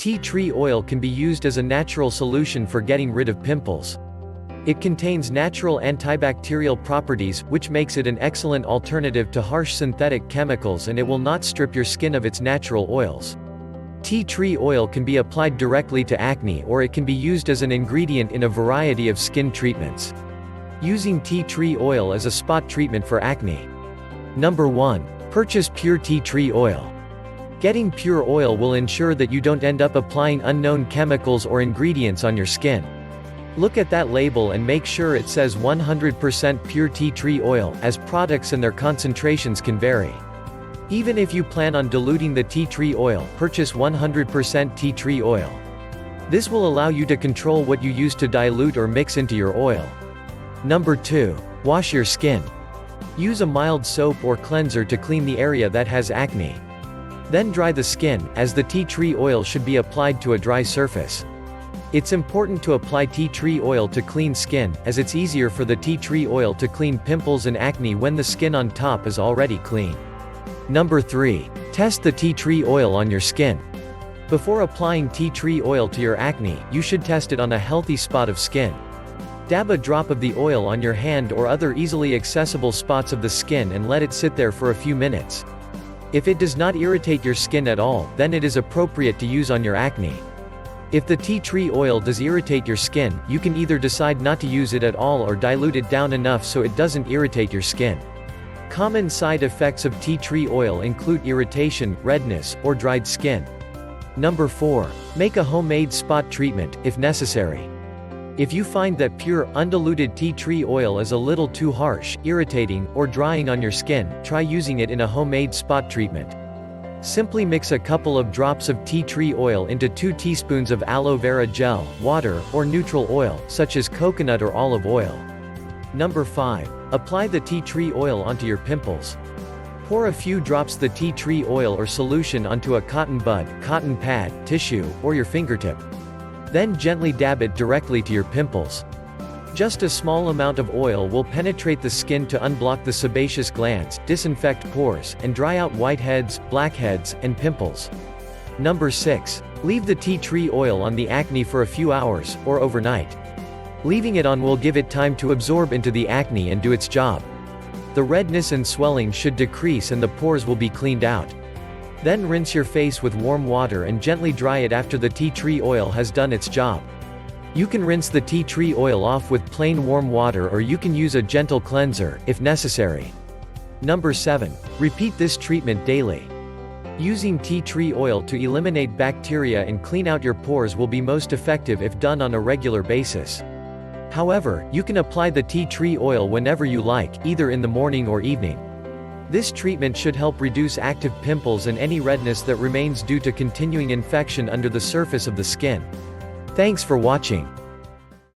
Tea tree oil can be used as a natural solution for getting rid of pimples. It contains natural antibacterial properties, which makes it an excellent alternative to harsh synthetic chemicals, and it will not strip your skin of its natural oils. Tea tree oil can be applied directly to acne, or it can be used as an ingredient in a variety of skin treatments. Using tea tree oil as a spot treatment for acne. Number 1. Purchase pure tea tree oil. Getting pure oil will ensure that you don't end up applying unknown chemicals or ingredients on your skin. Look at that label and make sure it says 100% pure tea tree oil, as products and their concentrations can vary. Even if you plan on diluting the tea tree oil, purchase 100% tea tree oil. This will allow you to control what you use to dilute or mix into your oil. Number 2. Wash your skin. Use a mild soap or cleanser to clean the area that has acne. Then dry the skin, as the tea tree oil should be applied to a dry surface. It's important to apply tea tree oil to clean skin, as it's easier for the tea tree oil to clean pimples and acne when the skin on top is already clean. Number 3. Test the tea tree oil on your skin. Before applying tea tree oil to your acne, you should test it on a healthy spot of skin. Dab a drop of the oil on your hand or other easily accessible spots of the skin and let it sit there for a few minutes. If it does not irritate your skin at all, then it is appropriate to use on your acne. If the tea tree oil does irritate your skin, you can either decide not to use it at all or dilute it down enough so it doesn't irritate your skin. Common side effects of tea tree oil include irritation, redness, or dried skin. Number 4. Make a homemade spot treatment, if necessary. If you find that pure, undiluted tea tree oil is a little too harsh, irritating, or drying on your skin, try using it in a homemade spot treatment. Simply mix a couple of drops of tea tree oil into 2 teaspoons of aloe vera gel, water, or neutral oil, such as coconut or olive oil. Number 5. Apply the tea tree oil onto your pimples. Pour a few drops of the tea tree oil or solution onto a cotton bud, cotton pad, tissue, or your fingertip. Then gently dab it directly to your pimples. Just a small amount of oil will penetrate the skin to unblock the sebaceous glands, disinfect pores, and dry out whiteheads, blackheads, and pimples. Number 6. Leave the tea tree oil on the acne for a few hours, or overnight. Leaving it on will give it time to absorb into the acne and do its job. The redness and swelling should decrease and the pores will be cleaned out. Then rinse your face with warm water and gently dry it after the tea tree oil has done its job. You can rinse the tea tree oil off with plain warm water, or you can use a gentle cleanser, if necessary. Number 7. Repeat this treatment daily. Using tea tree oil to eliminate bacteria and clean out your pores will be most effective if done on a regular basis. However, you can apply the tea tree oil whenever you like, either in the morning or evening. This treatment should help reduce active pimples and any redness that remains due to continuing infection under the surface of the skin. Thanks for watching.